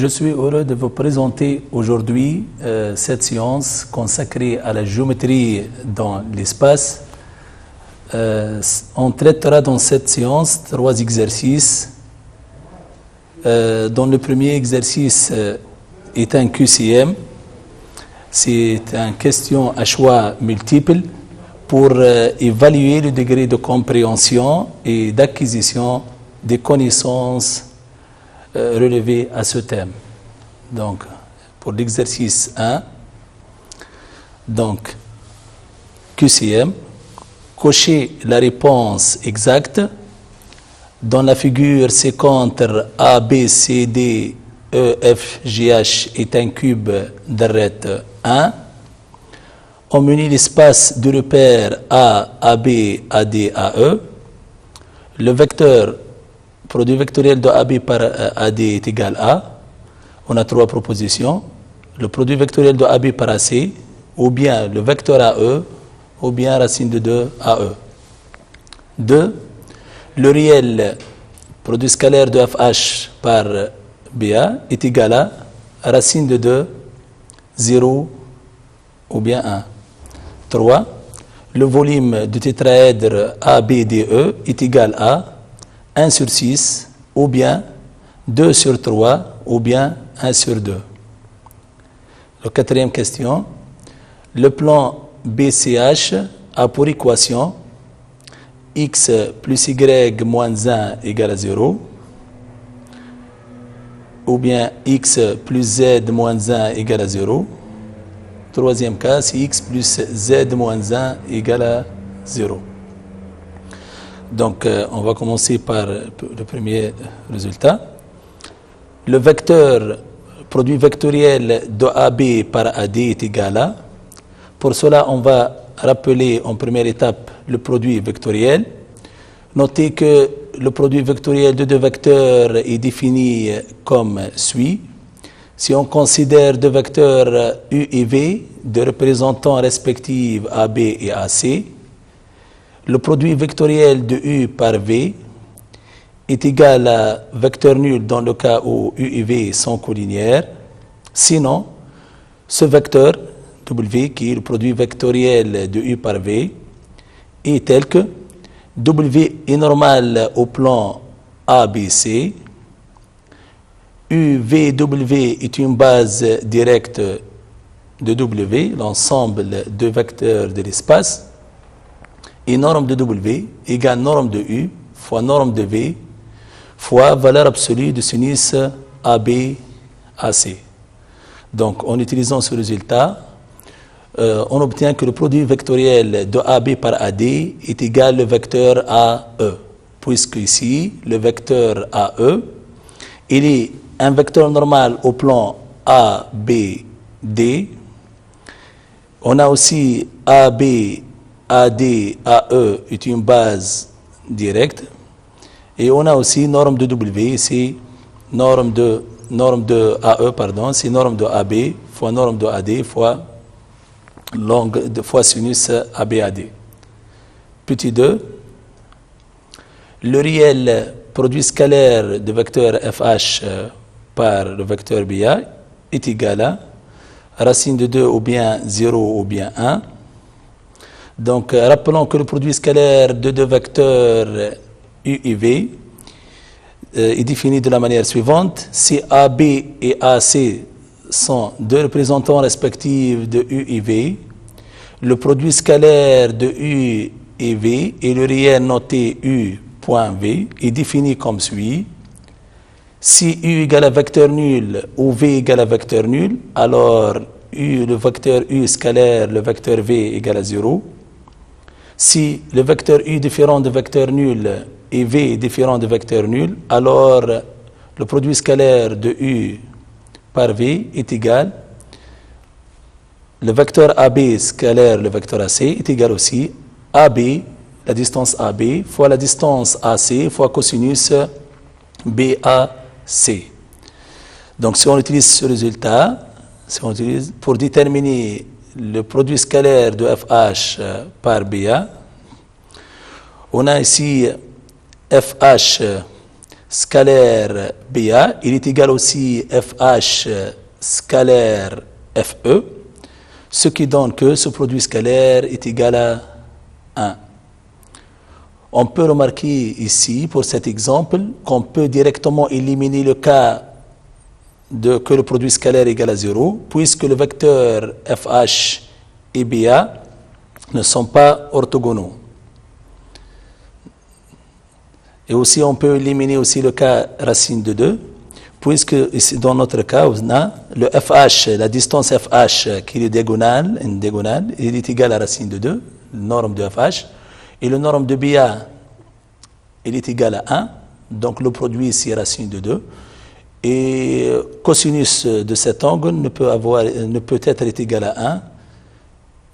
Je suis heureux de vous présenter aujourd'hui cette séance consacrée à la géométrie dans l'espace. On traitera dans cette séance 3 exercices. Dont le premier exercice est un QCM. C'est une question à choix multiple pour évaluer le degré de compréhension et d'acquisition des connaissances relevées à ce thème. Donc, pour l'exercice 1, donc, QCM, cochez la réponse exacte. Dans la figure, c'est contre A, B, C, D, E, F, G, H est un cube d'arête 1. On munit l'espace de repères A, AB, AD, AE. Le vecteur, produit vectoriel de AB par AD est égal à. On a 3 propositions. Le produit vectoriel de AB par AC, ou bien le vecteur AE, ou bien racine de 2 AE. 2. Le réel produit scalaire de FH par BA est égal à racine de 2, 0 ou bien 1. 3. Le volume du tétraèdre ABDE est égal à 1 sur 6 ou bien 2 sur 3 ou bien 1 sur 2. La 4e question. Le plan BCH a pour équation x plus y moins 1 égale à 0, ou bien x plus z moins 1 égale à 0. 3e cas, c'est x plus z moins 1 égale à 0. Donc, on va commencer par le premier résultat. Le vecteur, produit vectoriel de AB par AD est égal à. Pour cela, on va rappeler en première étape le produit vectoriel. Notez que le produit vectoriel de 2 vecteurs est défini comme suit. Si on considère 2 vecteurs U et V, de représentants respectifs AB et AC, le produit vectoriel de U par V est égal à vecteur nul dans le cas où U et V sont collinéaires. Sinon, ce vecteur W, qui est le produit vectoriel de U par V, est tel que W est normal au plan ABC, UVW est une base directe de W, l'ensemble de vecteurs de l'espace, et norme de W égale norme de U fois norme de V fois valeur absolue de sinus AB-AC. Donc, en utilisant ce résultat, on obtient que le produit vectoriel de AB par AD est égal au vecteur AE, puisque ici, le vecteur AE, il est un vecteur normal au plan ABD. On a aussi AB, AD, AE est une base directe. Et on a aussi norme de W, c'est norme de AE, pardon, c'est norme de AB fois norme de AD fois longue de fois sinus ABAD. Petit 2. Le réel produit scalaire de vecteur FH par le vecteur BA est égal à racine de 2 ou bien 0 ou bien 1. Donc, rappelons que le produit scalaire de 2 vecteurs U et V est défini de la manière suivante. Si AB et AC sont 2 représentants respectifs de U et V, le produit scalaire de U et V et le réel noté U point V est défini comme suit. Si U égale à vecteur nul ou V égale à vecteur nul, alors U, le vecteur U scalaire, le vecteur V égale à 0. Si le vecteur U est différent de vecteur nul et V est différent de vecteur nul, alors le produit scalaire de U par V est égal. Le vecteur AB scalaire, le vecteur AC, est égal aussi AB, la distance AB, fois la distance AC, fois cosinus BAC. Donc, si on utilise ce résultat, pour déterminer le produit scalaire de FH par BA, on a ici FH scalaire BA, il est égal aussi FH scalaire FE, ce qui donne que ce produit scalaire est égal à 1. On peut remarquer ici, pour cet exemple, qu'on peut directement éliminer le cas de que le produit scalaire est égal à 0, puisque le vecteur FH et BA ne sont pas orthogonaux. Et aussi, on peut éliminer aussi le cas racine de 2, puisque ici, dans notre cas, on a le FH, la distance FH qui est diagonale, il est égal à racine de 2, la norme de FH, et le norme de BA, il est égal à 1, donc le produit ici est racine de 2, et cosinus de cet angle ne peut être égal à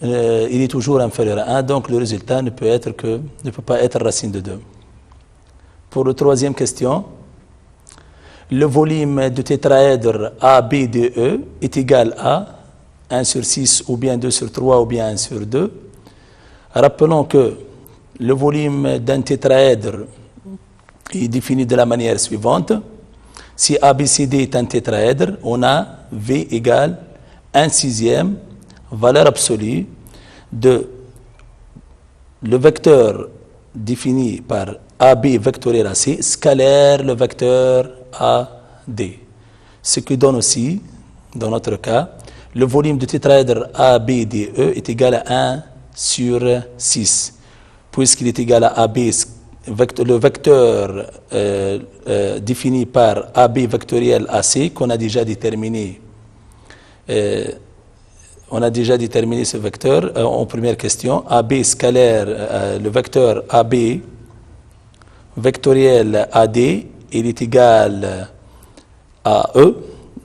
1, il est toujours inférieur à 1, donc le résultat ne peut pas être racine de 2. Pour la troisième question, le volume du tétraèdre ABDE est égal à 1 sur 6 ou bien 2 sur 3 ou bien 1 sur 2. Rappelons que le volume d'un tétraèdre est défini de la manière suivante. Si ABCD est un tétraèdre, on a V égale 1 sixième valeur absolue de le vecteur défini par AB vectoriel AC scalaire le vecteur AD. Ce qui donne aussi, dans notre cas, le volume du tétraèdre ABDE est égal à 1 sur 6. Puisqu'il est égal à AB, le vecteur défini par AB vectoriel AC, qu'on a déjà déterminé. On a déjà déterminé ce vecteur en première question. AB scalaire, le vecteur AB vectoriel AD, il est égal à E.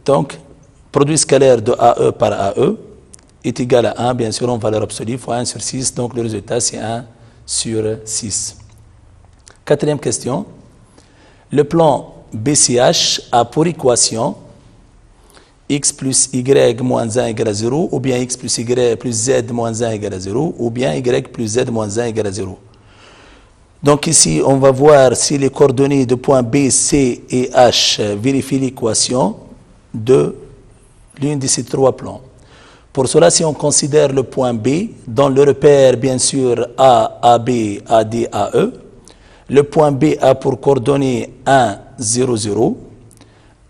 Donc, produit scalaire de AE par AE est égal à 1, bien sûr, en valeur absolue, fois 1 sur 6. Donc, le résultat, c'est 1 sur 6. Quatrième question. Le plan BCH a pour équation x plus y moins 1 égale à 0, ou bien x plus y plus z moins 1 égale à 0, ou bien y plus z moins 1 égale à 0. Donc ici, on va voir si les coordonnées de points B, C et H vérifient l'équation de l'une de ces trois plans. Pour cela, si on considère le point B, dans le repère, bien sûr, A, AB, AD, AE, le point B a pour coordonnées 1, 0, 0.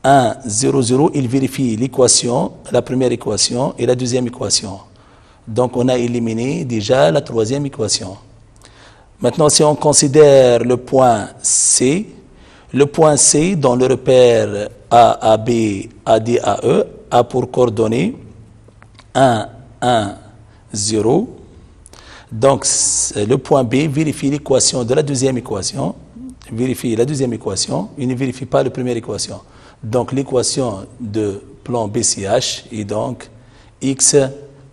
1, 0, 0, il vérifie l'équation, la première équation et la deuxième équation. Donc, on a éliminé déjà la troisième équation. Maintenant, si on considère le point C dans le repère A, AB, AD, AE, a pour coordonnées 1, 1, 0. Donc, le point B vérifie l'équation de la deuxième équation, il ne vérifie pas la première équation. Donc, l'équation de plan BCH est donc x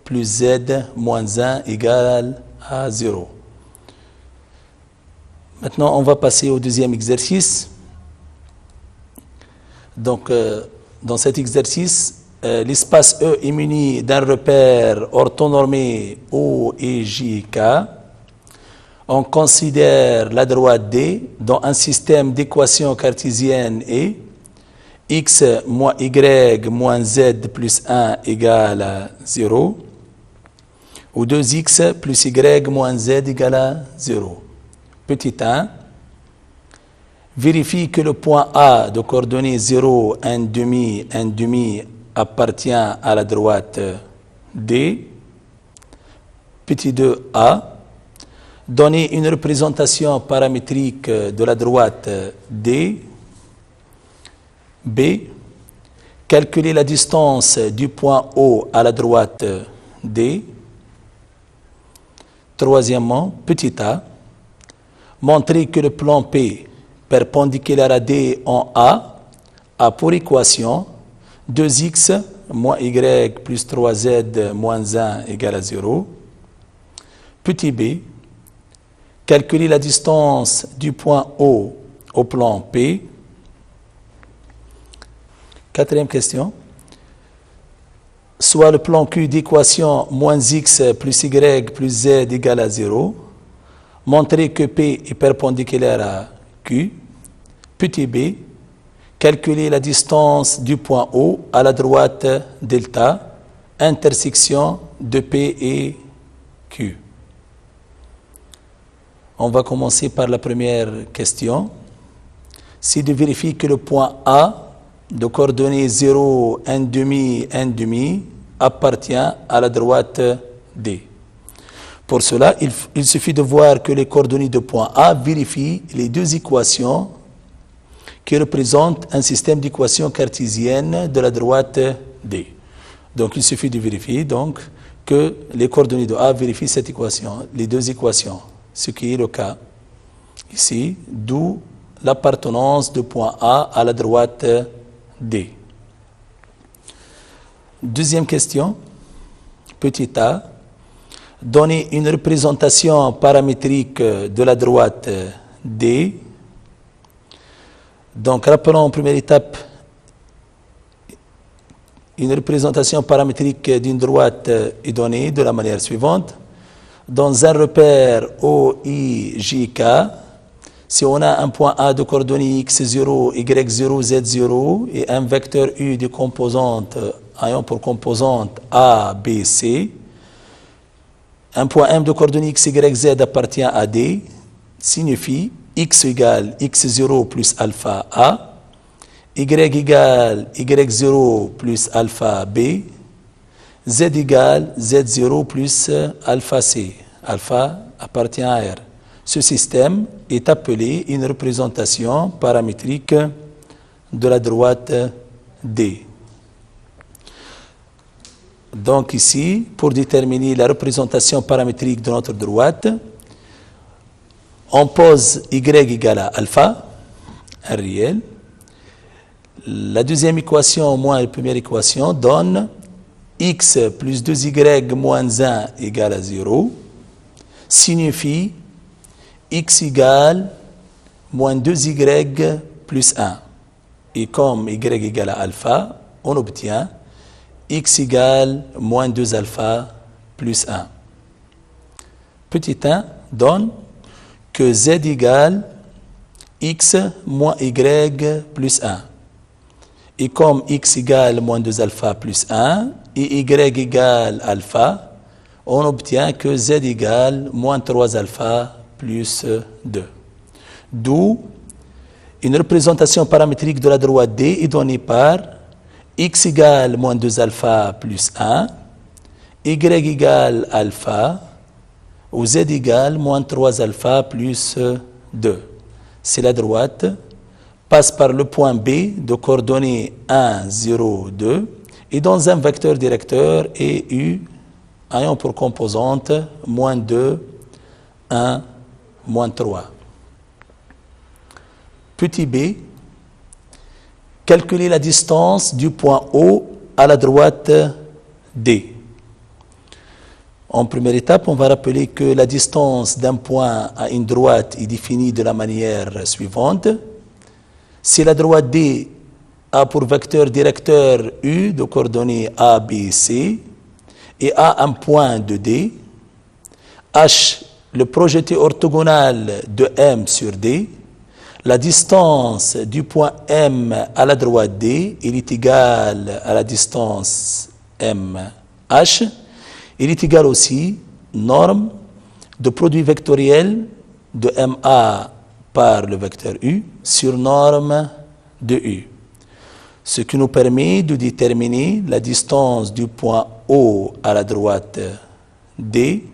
plus z moins 1 égale à 0. Maintenant, on va passer au deuxième exercice. Donc, dans cet exercice, l'espace E est muni d'un repère orthonormé O et JK. On considère la droite D dans un système d'équations cartésiennes et x moins y moins z plus 1 égale à 0, ou 2x plus y moins z égale à 0. Petit 1, vérifie que le point A de coordonnées 0, 1 demi appartient à la droite D. Petit 2A, donner une représentation paramétrique de la droite D. B, calculer la distance du point O à la droite D. Troisièmement, petit a, montrer que le plan P perpendiculaire à D en a pour équation 2x moins y plus 3z moins 1 égale à 0. Petit b, calculer la distance du point O au plan P. Quatrième question. Soit le plan Q d'équation moins x plus y plus z égale à 0. Montrer que P est perpendiculaire à Q. Petit b, calculer la distance du point O à la droite delta, intersection de P et Q. On va commencer par la première question. C'est de vérifier que le point A de coordonnées 0, 1,5, 1,5 appartient à la droite D. Pour cela, il suffit de voir que les coordonnées de point A vérifient les deux équations qui représentent un système d'équations cartésiennes de la droite D. Donc, il suffit de vérifier donc, que les coordonnées de A vérifient cette équation, les deux équations, ce qui est le cas ici, d'où l'appartenance de point A à la droite D. Deuxième question, petit a, donner une représentation paramétrique de la droite D. Donc, rappelons en première étape une représentation paramétrique d'une droite est donnée de la manière suivante. Dans un repère OIJK, si on a un point A de coordonnées x0, y0, z0 et un vecteur U de composante ayant pour composante A, B, C, un point M de coordonnées x, y, z appartient à D, signifie x égale x0 plus alpha A, y égale y0 plus alpha B, z égale z0 plus alpha C. Alpha appartient à R. Ce système est appelé une représentation paramétrique de la droite D. Donc ici, pour déterminer la représentation paramétrique de notre droite, on pose y égale à alpha, un réel. La deuxième équation moins la première équation donne x plus 2y moins 1 égale à 0, signifie x égale moins 2y plus 1. Et comme y égale à alpha, on obtient x égale moins 2 alpha plus 1. Petit 1 donne que z égale x moins y plus 1. Et comme x égale moins 2 alpha plus 1 et y égale alpha, on obtient que z égale moins 3 alpha plus 2. D'où une représentation paramétrique de la droite D est donnée par x égale moins 2 alpha plus 1, y égale alpha, ou z égale moins 3 alpha plus 2. C'est la droite passe par le point B de coordonnées 1, 0, 2 et dans un vecteur directeur et U ayant pour composante moins 2, 1, moins 3. Petit b, calculer la distance du point O à la droite D. En première étape, on va rappeler que la distance d'un point à une droite est définie de la manière suivante. Si la droite D a pour vecteur directeur U de coordonnées A, B, C et a un point de D, H, le projeté orthogonal de M sur D, la distance du point M à la droite D, il est égal à la distance MH, il est égal aussi norme de produit vectoriel de MA par le vecteur U sur norme de U. Ce qui nous permet de déterminer la distance du point O à la droite D.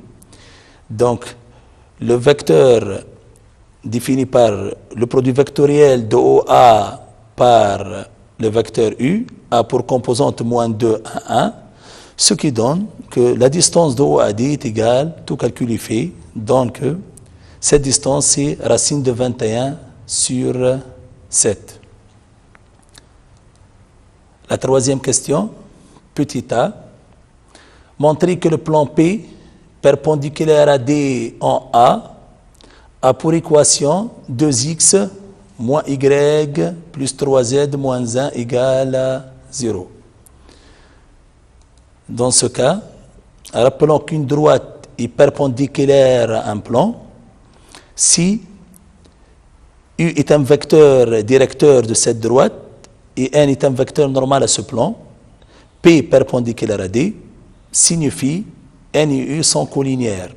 Donc, le vecteur défini par le produit vectoriel de OA par le vecteur U a pour composante moins 2 à 1, ce qui donne que la distance de O à D est égale, tout calcul est fait, donc cette distance c'est racine de 21 sur 7. La troisième question, petit a, montrer que le plan P perpendiculaire à D en A pour équation 2x moins y plus 3z moins 1 égale à 0. Dans ce cas, rappelons qu'une droite est perpendiculaire à un plan si U est un vecteur directeur de cette droite et N est un vecteur normal à ce plan. P perpendiculaire à D signifie N et U sont collinéaires.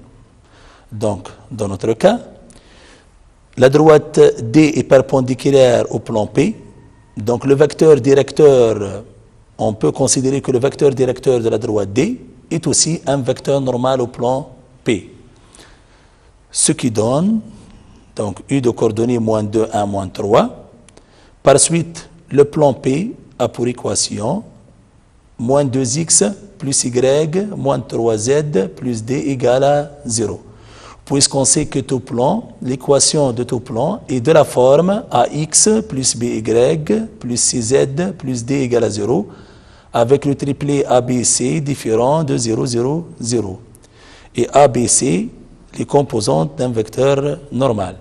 Donc, dans notre cas, la droite D est perpendiculaire au plan P. Donc, le vecteur directeur, on peut considérer que le vecteur directeur de la droite D est aussi un vecteur normal au plan P. Ce qui donne, donc, U de coordonnées moins 2, 1, moins 3. Par suite, le plan P a pour équation moins 2x plus y moins 3z plus d égale à 0. Puisqu'on sait que tout plan, l'équation de tout plan est de la forme ax plus by plus cz plus d égale à 0, avec le triplet ABC différent de 0, 0, 0. Et ABC, les composantes d'un vecteur normal.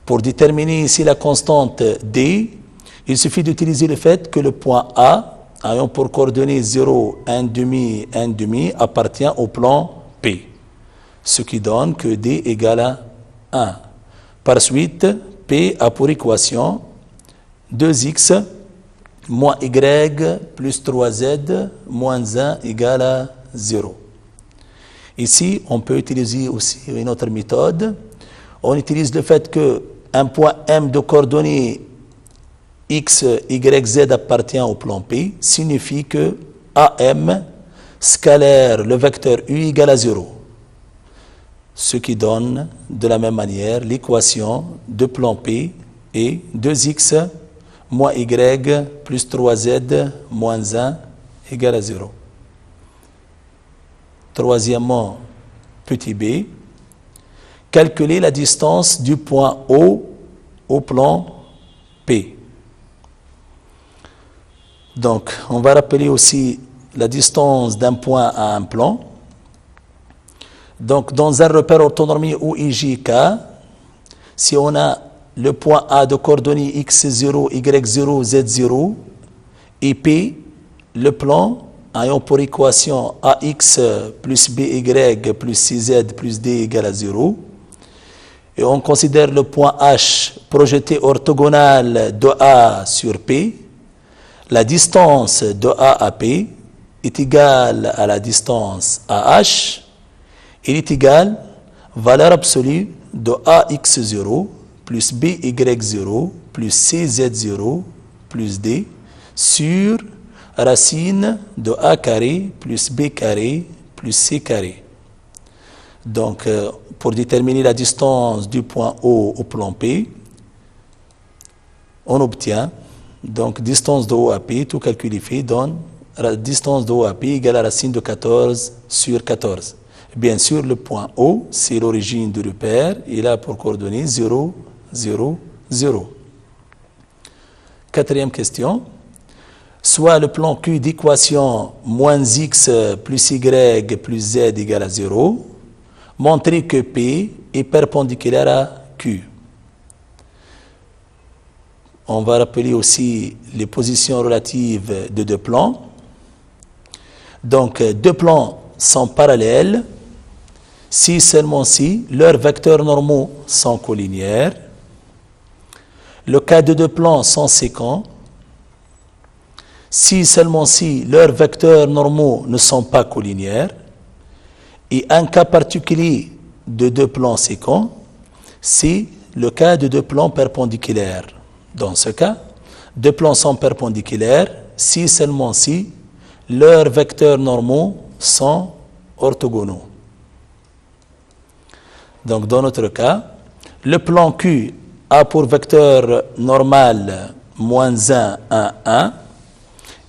Pour déterminer ici la constante D, il suffit d'utiliser le fait que le point A, ayant pour coordonnées 0, 1 demi, 1 demi, appartient au plan P. Ce qui donne que D égale à 1. Par suite, P a pour équation 2x moins y plus 3z moins 1 égale à 0. Ici, on peut utiliser aussi une autre méthode. On utilise le fait qu'un point M de coordonnées x, y, z appartient au plan P, signifie que AM scalaire le vecteur U égale à 0. Ce qui donne de la même manière l'équation de plan P est 2x moins y plus 3z moins 1 égale à 0. Troisièmement, petit b, calculer la distance du point O au plan P. Donc, on va rappeler aussi la distance d'un point à un plan. Donc, dans un repère orthonormé OIJK, si on a le point A de coordonnées x0, y0, z0 et P, le plan ayant pour équation ax plus by plus cz plus d égale à 0, et on considère le point H projeté orthogonal de A sur P, la distance de A à P est égale à la distance à H. Il est égal valeur absolue de ax0 plus by0 plus cz0 plus d sur racine de a carré plus b carré plus c carré. Donc, pour déterminer la distance du point O au plan P, on obtient donc distance de O à P, tout calculé fait, donne la distance de O à P égale à racine de 14 sur 14. Bien sûr, le point O, c'est l'origine du repère. Il a pour coordonnées 0, 0, 0. Quatrième question. Soit le plan Q d'équation moins x plus y plus z égale à 0. Montrer que P est perpendiculaire à Q. On va rappeler aussi les positions relatives de deux plans. Donc, deux plans sont parallèles si seulement si leurs vecteurs normaux sont collinéaires. Le cas de deux plans sont séquents si seulement si leurs vecteurs normaux ne sont pas collinéaires. Et un cas particulier de deux plans séquents, c'est le cas de deux plans perpendiculaires. Dans ce cas, deux plans sont perpendiculaires si seulement si leurs vecteurs normaux sont orthogonaux. Donc, dans notre cas, le plan Q a pour vecteur normal moins 1, 1, 1,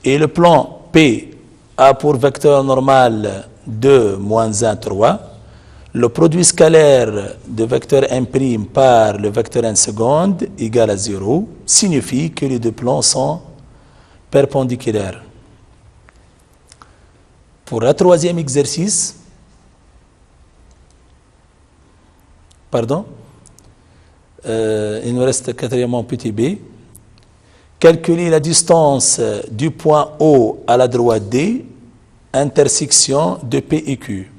et le plan P a pour vecteur normal 2, moins 1, 3. Le produit scalaire de vecteur M' par le vecteur n seconde égale à 0 signifie que les deux plans sont perpendiculaires. Pour le troisième exercice, il nous reste quatrièmement petit b. Calculer la distance du point O à la droite D, intersection de P et Q.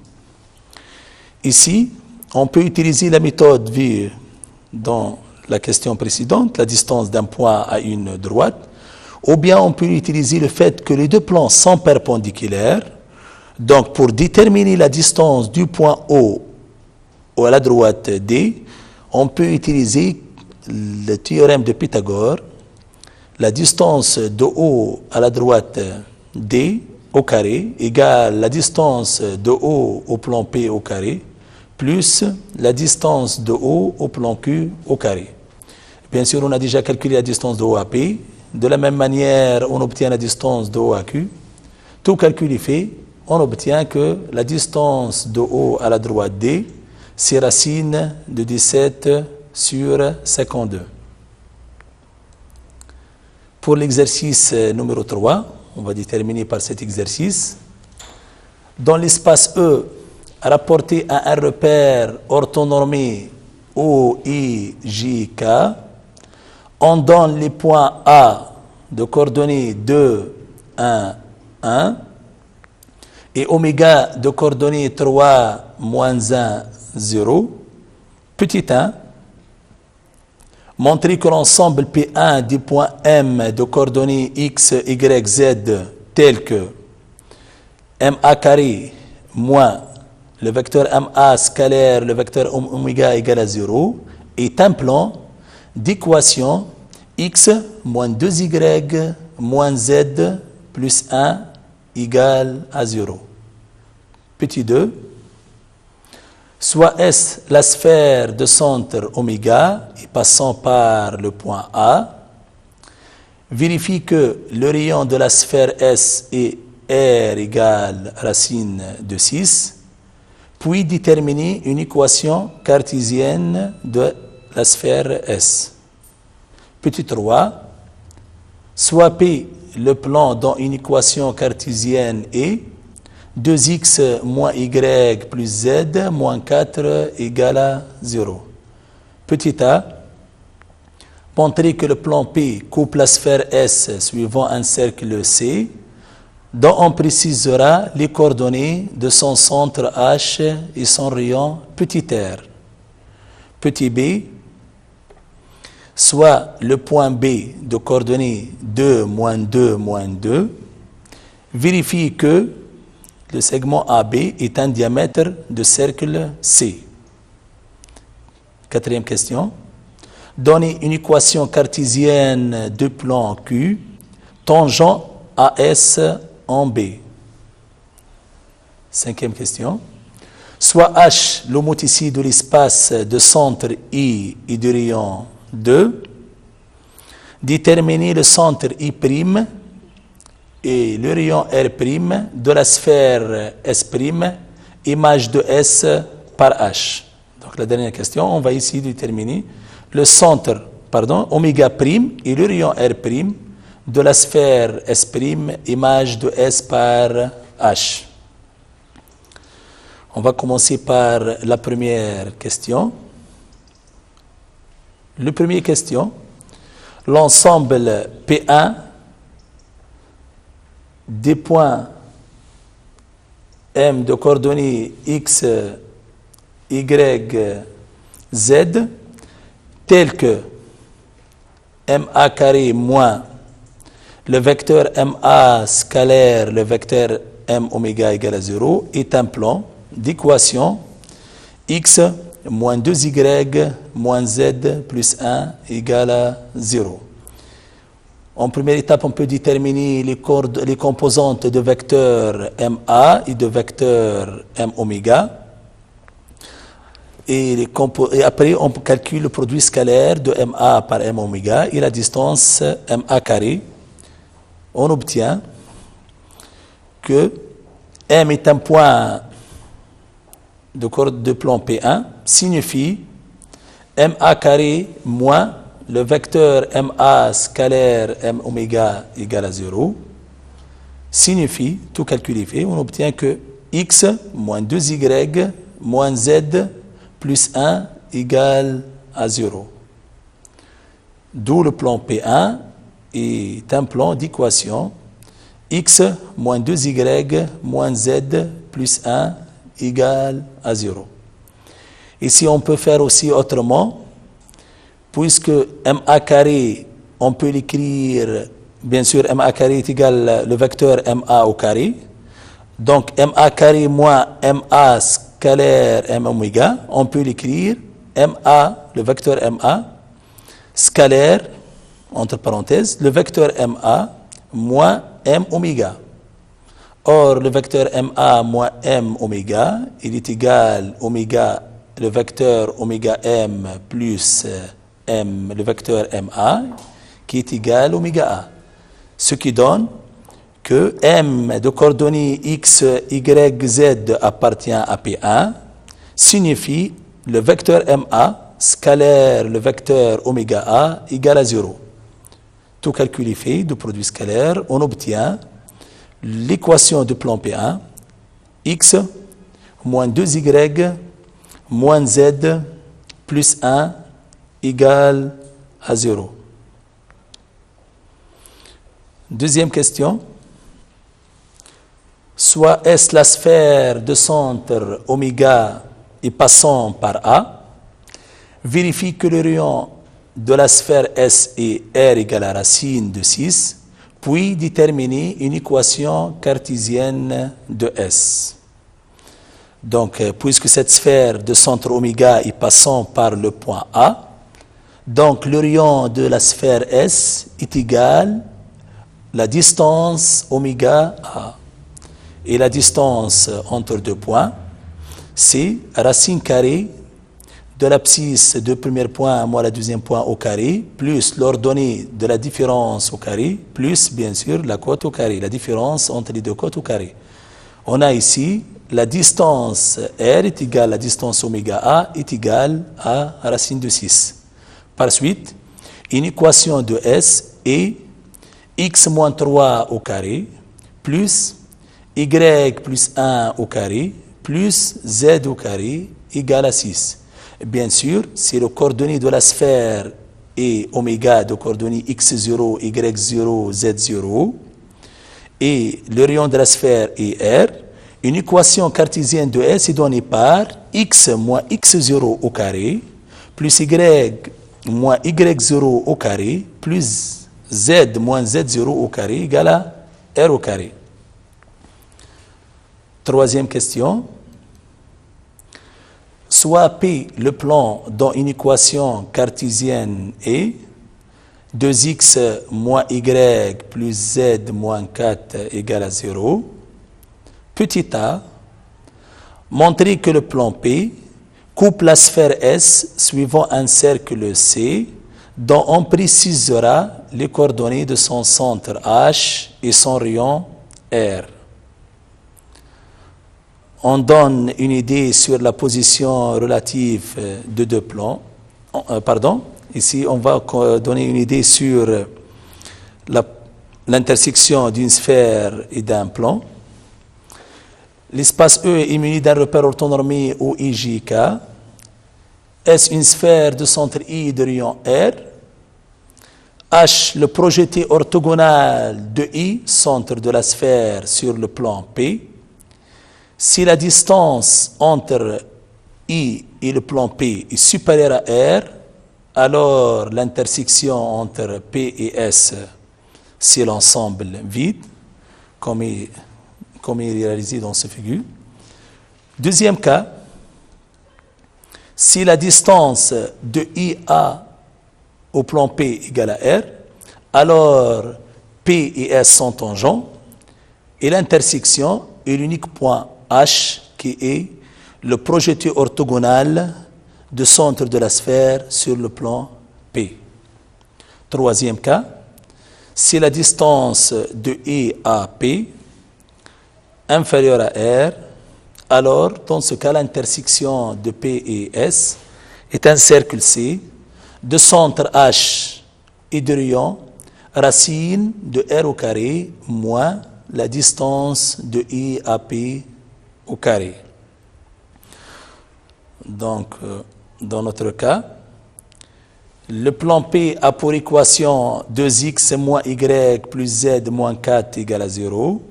Ici, on peut utiliser la méthode vue dans la question précédente, la distance d'un point à une droite, ou bien on peut utiliser le fait que les deux plans sont perpendiculaires. Donc, pour déterminer la distance du point O à la droite D, on peut utiliser le théorème de Pythagore. La distance de O à la droite D au carré égale la distance de O au plan P au carré plus la distance de O au plan Q au carré. Bien sûr, on a déjà calculé la distance de O à P. De la même manière, on obtient la distance de O à Q. Tout calcul est fait, on obtient que la distance de O à la droite D, c'est racine de 17 sur 52. Pour l'exercice numéro 3, on va déterminer par cet exercice. Dans l'espace E, rapporté à un repère orthonormé O, I, J, K, on donne les points A de coordonnées 2, 1, 1 et oméga de coordonnées 3, moins 1, 0. Petit 1. Montrer que l'ensemble P1 des points M de coordonnées X, Y, Z tels que MA carré moins le vecteur MA scalaire, le vecteur oméga égale à 0 est un plan d'équation X moins 2Y moins Z plus 1 égale à 0. Petit 2. Soit S la sphère de centre oméga et passant par le point A. Vérifie que le rayon de la sphère S est R égale racine de 6. Puis déterminer une équation cartésienne de la sphère S. Petit 3. Soit P le plan dont une équation cartésienne est 2x moins y plus z moins 4 égale à 0. Petit a, montrer que le plan P coupe la sphère S suivant un cercle C, dont on précisera les coordonnées de son centre H et son rayon petit r. Petit b, soit le point B de coordonnées 2, moins 2, moins 2, vérifie que le segment AB est un diamètre de cercle C. Quatrième question. Donnez une équation cartésienne de plan Q tangent à S en B. Cinquième question. Soit H l'homothétie de l'espace de centre I et de rayon 2. Déterminer le centre I' et le rayon R' de la sphère S', image de S par H. Donc la dernière question, on va ici déterminer le centre, oméga' et le rayon R' de la sphère S', image de S par H. On va commencer par la première question. La première question, l'ensemble P1 des points M de coordonnées X, Y, Z, tels que MA carré moins le vecteur MA scalaire, le vecteur M oméga égale à 0, est un plan d'équation X moins 2Y moins Z plus 1 égale à 0. En première étape, on peut déterminer les composantes de vecteurs MA et de vecteurs M oméga. Et après, on calcule le produit scalaire de MA par M oméga et la distance MA carré. On obtient que M est un point de plan P1, signifie MA carré moins le vecteur MA scalaire M oméga égale à 0, signifie, tout calcul est fait, on obtient que X moins 2Y moins Z plus 1 égale à 0. D'où le plan P1 est un plan d'équation X moins 2Y moins Z plus 1 égale à 0. Ici, on peut faire aussi autrement. puisque MA carré, on peut l'écrire, bien sûr, MA carré est égal le vecteur MA au carré. Donc, MA carré moins MA scalaire M oméga, on peut l'écrire MA, le vecteur MA, scalaire, entre parenthèses, le vecteur MA moins M oméga. Or, le vecteur MA moins M oméga, il est égal oméga, le vecteur oméga M plus M, le vecteur MA, qui est égal oméga A. Ce qui donne que M de coordonnées X, Y, Z appartient à P1, signifie le vecteur MA scalaire le vecteur oméga A égale à 0. Tout calcul est fait de produit scalaire, on obtient l'équation de plan P1, X moins 2Y moins Z plus 1 égale à 0. Deuxième question. Soit S la sphère de centre oméga et passant par A, vérifie que le rayon de la sphère S est R égale à racine de 6, puis déterminer une équation cartésienne de S. Donc, puisque cette sphère de centre oméga est passant par le point A, donc le rayon de la sphère S est égal à la distance oméga A. Et la distance entre deux points, c'est racine carrée de l'abscisse du premier point moins le deuxième point au carré, plus l'ordonnée de la différence au carré, plus bien sûr la côte au carré, la différence entre les deux côtes au carré. On a ici la distance R est égale à la distance oméga A est égale à racine de 6. Par suite, une équation de S est x moins 3 au carré plus y plus 1 au carré plus z au carré égale à 6. Bien sûr, si le coordonnée de la sphère est oméga de coordonnées x0, y0, z0 et le rayon de la sphère est R, une équation cartésienne de S est donnée par x moins x0 au carré plus y moins y0 au carré plus z moins z0 au carré égale à R au carré. Troisième question. Soit P le plan dont une équation cartésienne est 2x moins y plus z moins 4 égale à 0. Petit a, montrer que le plan P coupe la sphère S suivant un cercle C dont on précisera les coordonnées de son centre H et son rayon R. On donne une idée sur la position relative de deux plans. Ici, on va donner une idée sur l'intersection d'une sphère et d'un plan. L'espace E est muni d'un repère orthonormé OIJK. S une sphère de centre I de rayon R. H, le projeté orthogonal de I, centre de la sphère sur le plan P. Si la distance entre I et le plan P est supérieure à R, alors l'intersection entre P et S, c'est l'ensemble vide, comme est réalisé dans ce figure. Deuxième cas, si la distance de IA au plan P égale à R, alors P et S sont tangents et l'intersection est l'unique point H qui est le projeté orthogonal du centre de la sphère sur le plan P. Troisième cas, si la distance de I à P inférieure à R, alors dans ce cas l'intersection de P et S est un cercle C de centre H et de rayon racine de R au carré moins la distance de I à P au carré. Donc, dans notre cas, le plan P a pour équation 2x moins y plus z moins 4 égale à 0.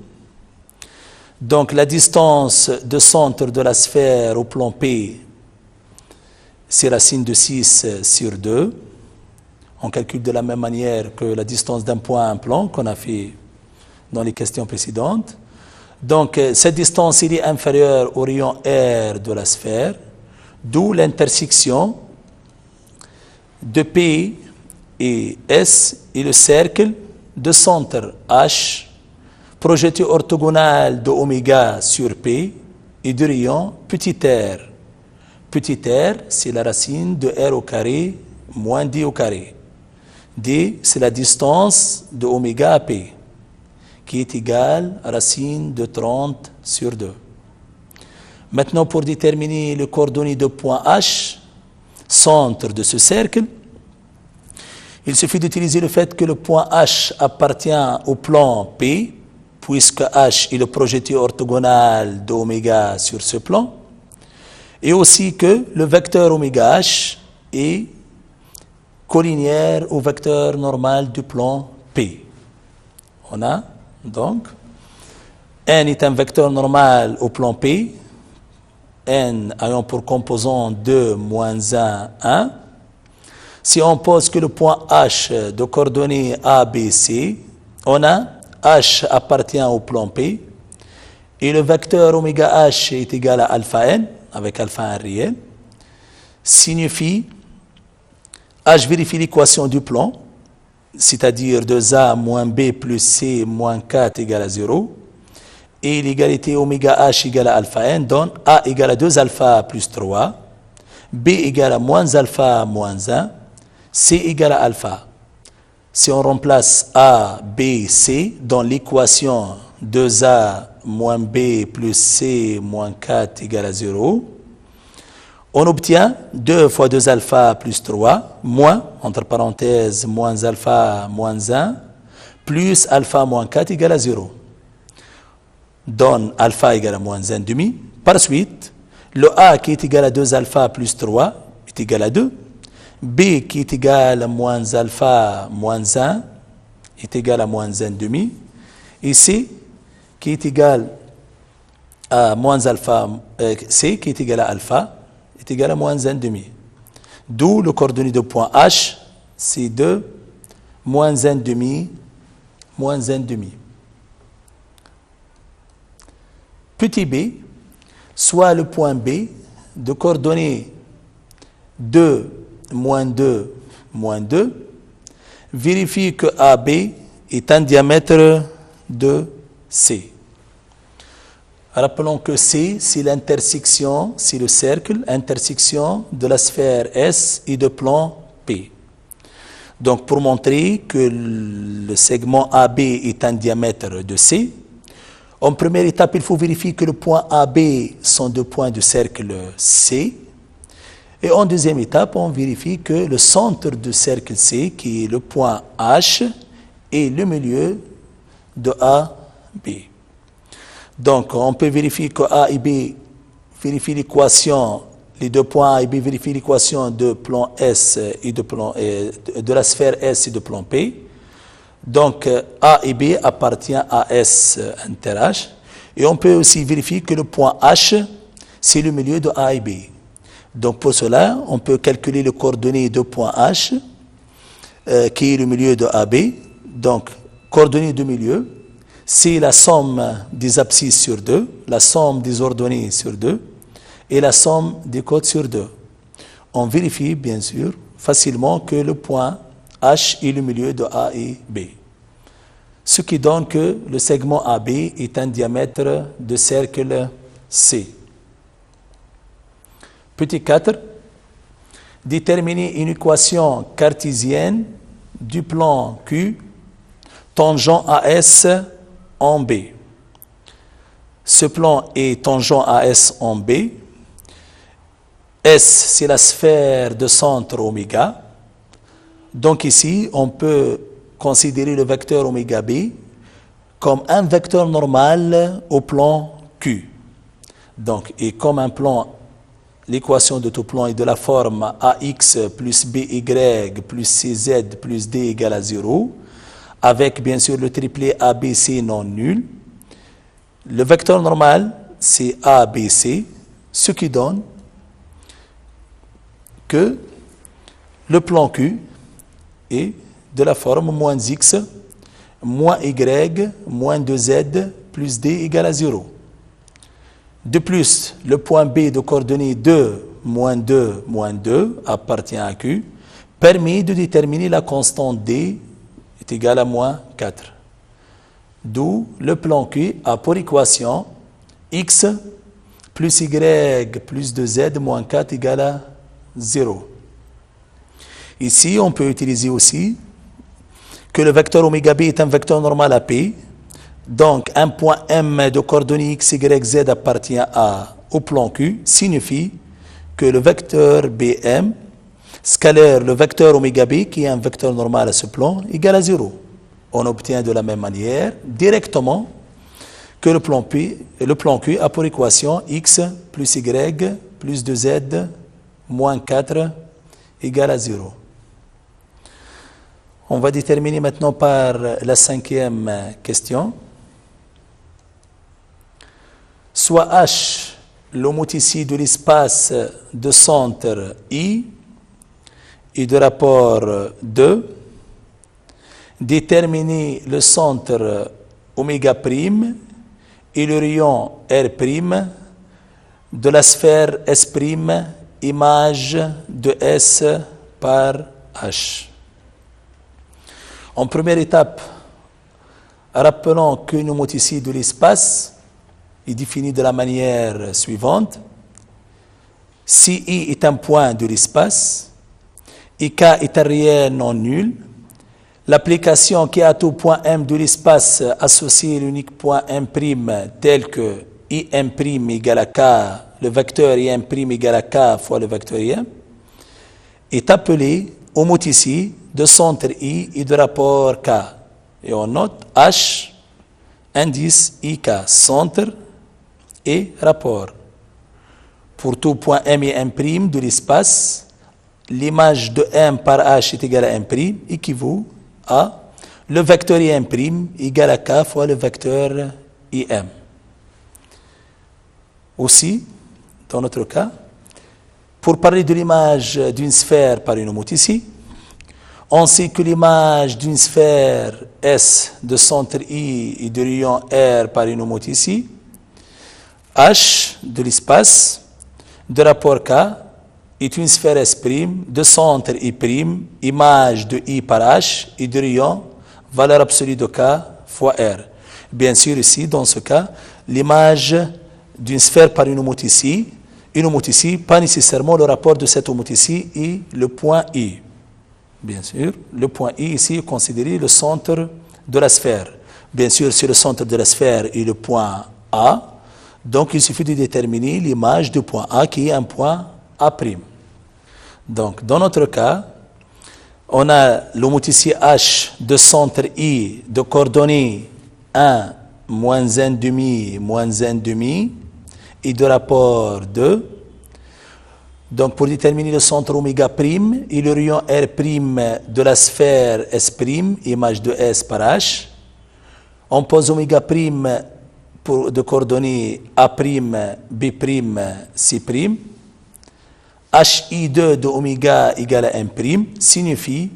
Donc, la distance de centre de la sphère au plan P, c'est racine de 6 sur 2. On calcule de la même manière que la distance d'un point à un plan qu'on a fait dans les questions précédentes. Donc, cette distance il est inférieure au rayon R de la sphère, d'où l'intersection de P et S et le cercle de centre H projeté orthogonal de oméga sur P et du rayon petit r. Petit r, c'est la racine de R au carré moins D au carré. D, c'est la distance de oméga à P, qui est égale à racine de 30 sur 2. Maintenant, pour déterminer les coordonnées de point H, centre de ce cercle, il suffit d'utiliser le fait que le point H appartient au plan P, puisque H est le projeté orthogonal d'oméga sur ce plan, et aussi que le vecteur oméga H est collinéaire au vecteur normal du plan P. On a donc n est un vecteur normal au plan P, n ayant pour composant 2, moins 1, 1. Si on pose que le point H de coordonnées A, B, C, on a H appartient au plan P et le vecteur oméga H est égal à alpha n, avec alpha n réel, signifie H vérifie l'équation du plan, c'est-à-dire 2A moins B plus C moins 4 égale à 0, et l'égalité oméga H égale à alpha n donne A égale à 2 alpha plus 3, B égale à moins alpha moins 1, C égale à alpha. Si on remplace A, B, C dans l'équation 2A moins B plus C moins 4 égale à 0, on obtient 2 fois 2 alpha plus 3, moins, entre parenthèses, moins alpha moins 1, plus alpha moins 4 égale à 0. Donne alpha égale à moins 1 demi. Par suite, le A qui est égal à 2 alpha plus 3 est égal à 2. B qui est égal à moins alpha moins 1 est égal à moins 1 demi. Et C qui est égal à moins alpha, C qui est égal à alpha est égal à moins 1 demi. D'où le coordonnée de point H, c'est 2 moins 1 demi, moins 1 demi. Petit b, soit le point B de coordonnées 2, moins 2, moins 2, vérifie que AB est un diamètre de C. Rappelons que C, c'est l'intersection, c'est le cercle, intersection de la sphère S et de plan P. Donc, pour montrer que le segment AB est un diamètre de C, en première étape, il faut vérifier que le point AB sont deux points du cercle C. Et en deuxième étape, on vérifie que le centre du cercle C, qui est le point H, est le milieu de AB. Donc, on peut vérifier que A et B vérifient l'équation, les deux points A et B vérifient l'équation de plan S et de la sphère S et de plan P. Donc, A et B appartient à S inter H. Et on peut aussi vérifier que le point H, c'est le milieu de A et B. Donc, pour cela, on peut calculer les coordonnées de point H, qui est le milieu de AB. Donc, coordonnées de milieu, c'est la somme des abscisses sur 2, la somme des ordonnées sur 2, et la somme des côtes sur 2. On vérifie, bien sûr, facilement que le point H est le milieu de A et B. Ce qui donne que le segment AB est un diamètre de cercle C. Petit 4. Déterminer une équation cartésienne du plan Q tangent à S en B. Ce plan est tangent à S en B. S, c'est la sphère de centre oméga. Donc ici, on peut considérer le vecteur oméga B comme un vecteur normal au plan Q. Donc, et comme un plan, l'équation de tout plan est de la forme AX plus BY plus CZ plus D égale à 0, avec bien sûr le triplet ABC non nul. Le vecteur normal, c'est ABC, ce qui donne que le plan Q est de la forme moins x moins y moins 2z plus d égale à 0. De plus, le point B de coordonnées 2, moins 2 appartient à Q, permet de déterminer la constante D est égale à moins 4. D'où le plan Q a pour équation x plus y plus 2z moins 4 égale à 0. Ici, on peut utiliser aussi que le vecteur oméga b est un vecteur normal à P. Donc, un point M de coordonnées x, y, z appartient au plan Q, signifie que le vecteur Bm, scalaire le vecteur oméga b, qui est un vecteur normal à ce plan, égale à 0. On obtient de la même manière, directement, que le plan Q a pour équation x plus y plus 2z moins 4 égale à 0. On va déterminer maintenant par la cinquième question. Soit H l'homothétie de l'espace de centre I et de rapport 2, déterminer le centre oméga prime et le rayon R' de la sphère S', image de S par H. En première étape, rappelons qu'une homothétie de l'espace est définie de la manière suivante. Si I est un point de l'espace et K est un réel non nul, l'application qui a tout point M de l'espace associé à l'unique point M' tel que Im' égale à K, le vecteur Im' égale à K fois le vecteur Im, est appelée homothétie de centre I et de rapport K. Et on note H, indice IK, centre et rapport. Pour tout point M et M' de l'espace, l'image de M par H est égale à M' équivaut à le vecteur Im' égale à K fois le vecteur Im. Aussi, dans notre cas, pour parler de l'image d'une sphère par une homothétie, on sait que l'image d'une sphère S de centre I et de rayon R par une homothétie, H de l'espace de rapport K est une sphère S' de centre I', image de I par H et de rayon valeur absolue de K fois R. Bien sûr, ici, dans ce cas, l'image d'une sphère par une homothétie, pas nécessairement le rapport de cette homothétie et le point I. Bien sûr, le point I ici est considéré le centre de la sphère. Bien sûr, si le centre de la sphère est le point A, donc il suffit de déterminer l'image du point A qui est un point A'. Donc, dans notre cas, on a l'homothétie H de centre I de coordonnées 1, moins 1,5, moins 1,5 et de rapport 2. Donc, pour déterminer le centre oméga prime et le rayon R' de la sphère S', image de S par H, on pose oméga prime de coordonnées A', B', C'. HI2 de oméga égale à M', signifie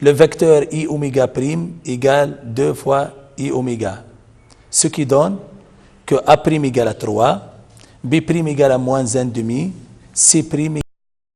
le vecteur I oméga prime égale 2 fois I oméga. Ce qui donne que A' égale à 3, B' égale à moins 1,5, C'